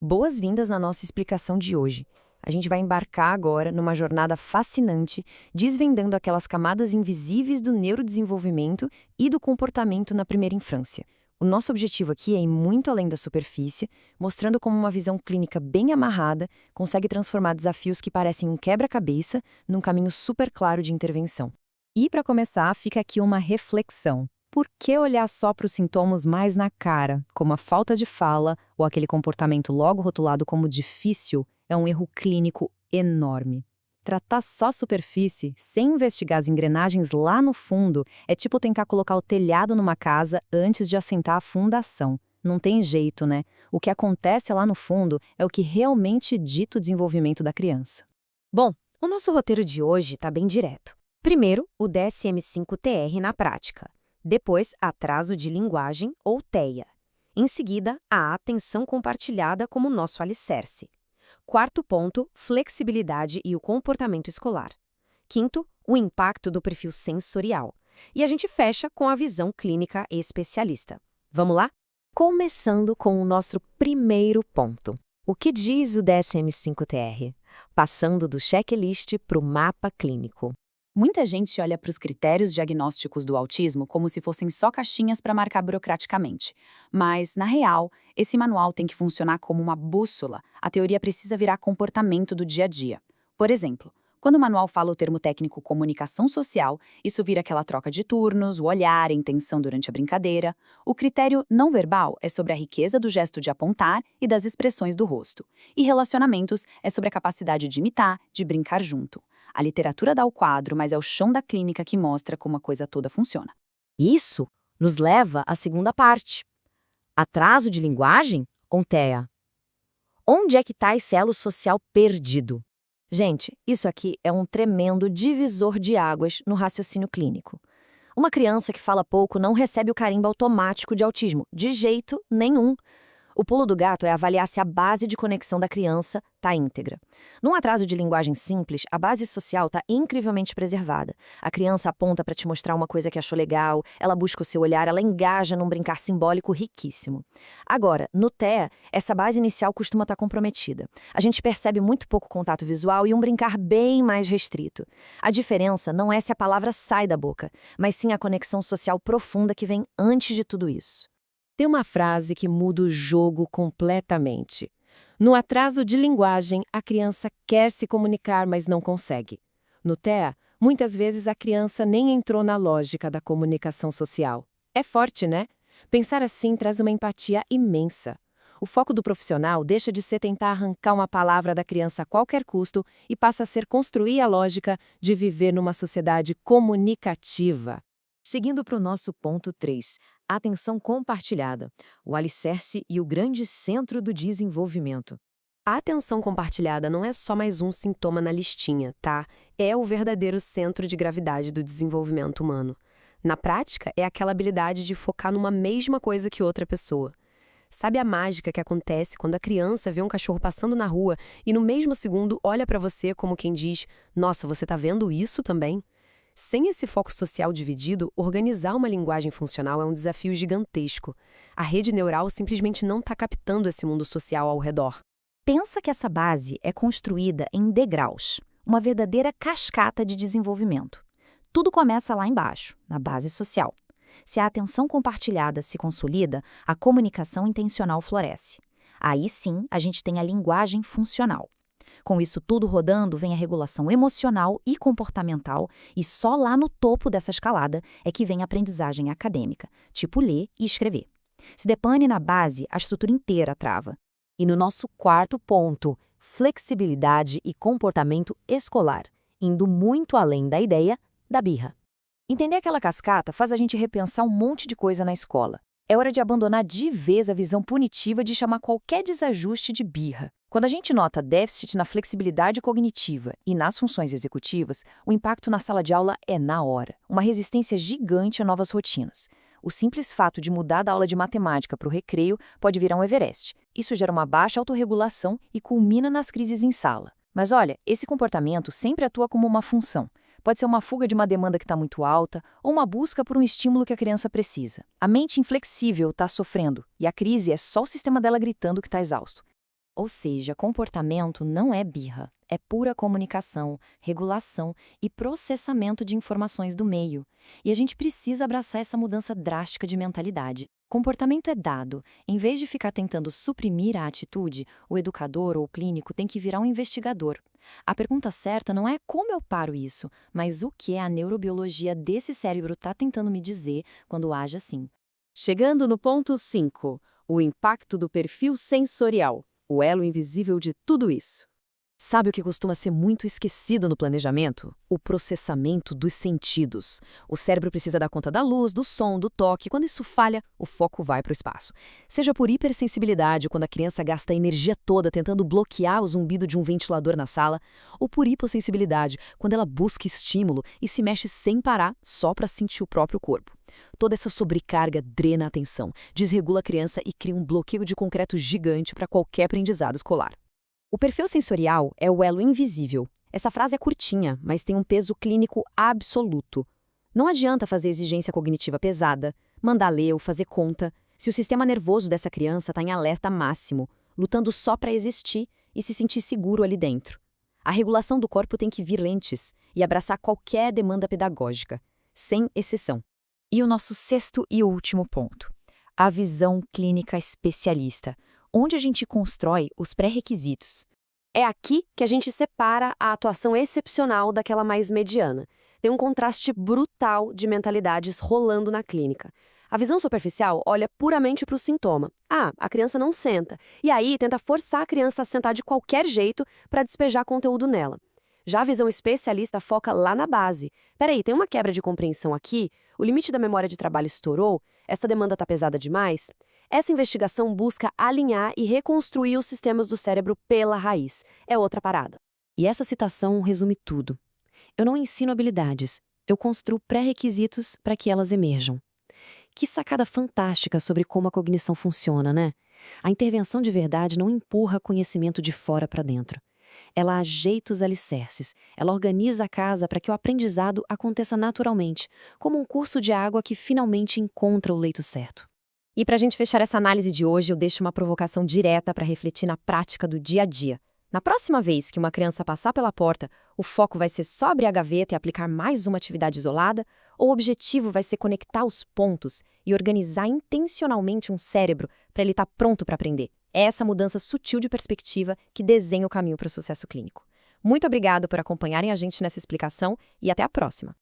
Boas-vindas na nossa explicação de hoje. A gente vai embarcar agora numa jornada fascinante, desvendando aquelas camadas invisíveis do neurodesenvolvimento e do comportamento na primeira infância. O nosso objetivo aqui é ir muito além da superfície, mostrando como uma visão clínica bem amarrada consegue transformar desafios que parecem um quebra-cabeça num caminho super claro de intervenção. E para começar, fica aqui uma reflexão. Por que olhar só para os sintomas mais na cara, como a falta de fala ou aquele comportamento logo rotulado como difícil, é um erro clínico enorme? Tratar só a superfície, sem investigar as engrenagens lá no fundo, é tipo tentar colocar o telhado numa casa antes de assentar a fundação. Não tem jeito, né? O que acontece lá no fundo é o que realmente dita o desenvolvimento da criança. Bom, o nosso roteiro de hoje está bem direto. Primeiro, o DSM-5-TR na prática. Depois, atraso de linguagem ou TEA. Em seguida, a atenção compartilhada como nosso alicerce. Quarto ponto, flexibilidade e o comportamento escolar. Quinto, o impacto do perfil sensorial. E a gente fecha com a visão clínica especialista. Vamos lá? Começando com o nosso primeiro ponto. O que diz o DSM-5-TR? Passando do checklist para o mapa clínico. Muita gente olha para os critérios diagnósticos do autismo como se fossem só caixinhas para marcar burocraticamente. Mas, na real, esse manual tem que funcionar como uma bússola. A teoria precisa virar comportamento do dia a dia. Por exemplo, quando o manual fala o termo técnico comunicação social, isso vira aquela troca de turnos, o olhar, a intenção durante a brincadeira. O critério não verbal é sobre a riqueza do gesto de apontar e das expressões do rosto. E relacionamentos é sobre a capacidade de imitar, de brincar junto. A literatura dá o quadro, mas é o chão da clínica que mostra como a coisa toda funciona. Isso nos leva à segunda parte. Atraso de linguagem ou TEA? Onde é que está esse elo social perdido? Gente, isso aqui é um tremendo divisor de águas no raciocínio clínico. Uma criança que fala pouco não recebe o carimbo automático de autismo, de jeito nenhum. O pulo do gato é avaliar se a base de conexão da criança está íntegra. Num atraso de linguagem simples, a base social está incrivelmente preservada. A criança aponta para te mostrar uma coisa que achou legal, ela busca o seu olhar, ela engaja num brincar simbólico riquíssimo. Agora, no TEA, essa base inicial costuma estar comprometida. A gente percebe muito pouco contato visual e um brincar bem mais restrito. A diferença não é se a palavra sai da boca, mas sim a conexão social profunda que vem antes de tudo isso. Tem uma frase que muda o jogo completamente. No atraso de linguagem, a criança quer se comunicar, mas não consegue. No TEA, muitas vezes a criança nem entrou na lógica da comunicação social. É forte, né? Pensar assim traz uma empatia imensa. O foco do profissional deixa de ser tentar arrancar uma palavra da criança a qualquer custo e passa a ser construir a lógica de viver numa sociedade comunicativa. Seguindo para o nosso ponto 3, atenção compartilhada, o alicerce e o grande centro do desenvolvimento. A atenção compartilhada não é só mais um sintoma na listinha, tá? É o verdadeiro centro de gravidade do desenvolvimento humano. Na prática, é aquela habilidade de focar numa mesma coisa que outra pessoa. Sabe a mágica que acontece quando a criança vê um cachorro passando na rua e no mesmo segundo olha para você como quem diz: "Nossa, você tá vendo isso também?" Sem esse foco social dividido, organizar uma linguagem funcional é um desafio gigantesco. A rede neural simplesmente não está captando esse mundo social ao redor. Pensa que essa base é construída em degraus, uma verdadeira cascata de desenvolvimento. Tudo começa lá embaixo, na base social. Se a atenção compartilhada se consolida, a comunicação intencional floresce. Aí sim, a gente tem a linguagem funcional. Com isso tudo rodando, vem a regulação emocional e comportamental, e só lá no topo dessa escalada é que vem a aprendizagem acadêmica, tipo ler e escrever. Se depane na base, a estrutura inteira trava. E no nosso quarto ponto, flexibilidade e comportamento escolar, indo muito além da ideia da birra. Entender aquela cascata faz a gente repensar um monte de coisa na escola. É hora de abandonar de vez a visão punitiva de chamar qualquer desajuste de birra. Quando a gente nota déficit na flexibilidade cognitiva e nas funções executivas, o impacto na sala de aula é na hora. Uma resistência gigante a novas rotinas. O simples fato de mudar da aula de matemática para o recreio pode virar um Everest. Isso gera uma baixa autorregulação e culmina nas crises em sala. Mas olha, esse comportamento sempre atua como uma função. Pode ser uma fuga de uma demanda que está muito alta ou uma busca por um estímulo que a criança precisa. A mente inflexível está sofrendo e a crise é só o sistema dela gritando que está exausto. Ou seja, comportamento não é birra, é pura comunicação, regulação e processamento de informações do meio. E a gente precisa abraçar essa mudança drástica de mentalidade. Comportamento é dado. Em vez de ficar tentando suprimir a atitude, o educador ou o clínico tem que virar um investigador. A pergunta certa não é como eu paro isso, mas o que a neurobiologia desse cérebro está tentando me dizer quando age assim. Chegando no ponto 5, o impacto do perfil sensorial, o elo invisível de tudo isso. Sabe o que costuma ser muito esquecido no planejamento? O processamento dos sentidos. O cérebro precisa dar conta da luz, do som, do toque. Quando isso falha, o foco vai para o espaço. Seja por hipersensibilidade, quando a criança gasta a energia toda tentando bloquear o zumbido de um ventilador na sala, ou por hipossensibilidade, quando ela busca estímulo e se mexe sem parar só para sentir o próprio corpo. Toda essa sobrecarga drena a atenção, desregula a criança e cria um bloqueio de concreto gigante para qualquer aprendizado escolar. O perfil sensorial é o elo invisível. Essa frase é curtinha, mas tem um peso clínico absoluto. Não adianta fazer exigência cognitiva pesada, mandar ler ou fazer conta, se o sistema nervoso dessa criança está em alerta máximo, lutando só para existir e se sentir seguro ali dentro. A regulação do corpo tem que vir lentes e abraçar qualquer demanda pedagógica, sem exceção. E o nosso sexto e último ponto, a visão clínica especialista, onde a gente constrói os pré-requisitos. É aqui que a gente separa a atuação excepcional daquela mais mediana. Tem um contraste brutal de mentalidades rolando na clínica. A visão superficial olha puramente para o sintoma. Ah, a criança não senta. E aí tenta forçar a criança a sentar de qualquer jeito para despejar conteúdo nela. Já a visão especialista foca lá na base. Peraí, tem uma quebra de compreensão aqui? O limite da memória de trabalho estourou? Essa demanda está pesada demais? Essa investigação busca alinhar e reconstruir os sistemas do cérebro pela raiz. É outra parada. E essa citação resume tudo. Eu não ensino habilidades, eu construo pré-requisitos para que elas emerjam. Que sacada fantástica sobre como a cognição funciona, né? A intervenção de verdade não empurra conhecimento de fora para dentro. Ela ajeita os alicerces, ela organiza a casa para que o aprendizado aconteça naturalmente, como um curso de água que finalmente encontra o leito certo. E para a gente fechar essa análise de hoje, eu deixo uma provocação direta para refletir na prática do dia a dia. Na próxima vez que uma criança passar pela porta, o foco vai ser só abrir a gaveta e aplicar mais uma atividade isolada? Ou o objetivo vai ser conectar os pontos e organizar intencionalmente um cérebro para ele estar pronto para aprender? É essa mudança sutil de perspectiva que desenha o caminho para o sucesso clínico. Muito obrigado por acompanharem a gente nessa explicação e até a próxima!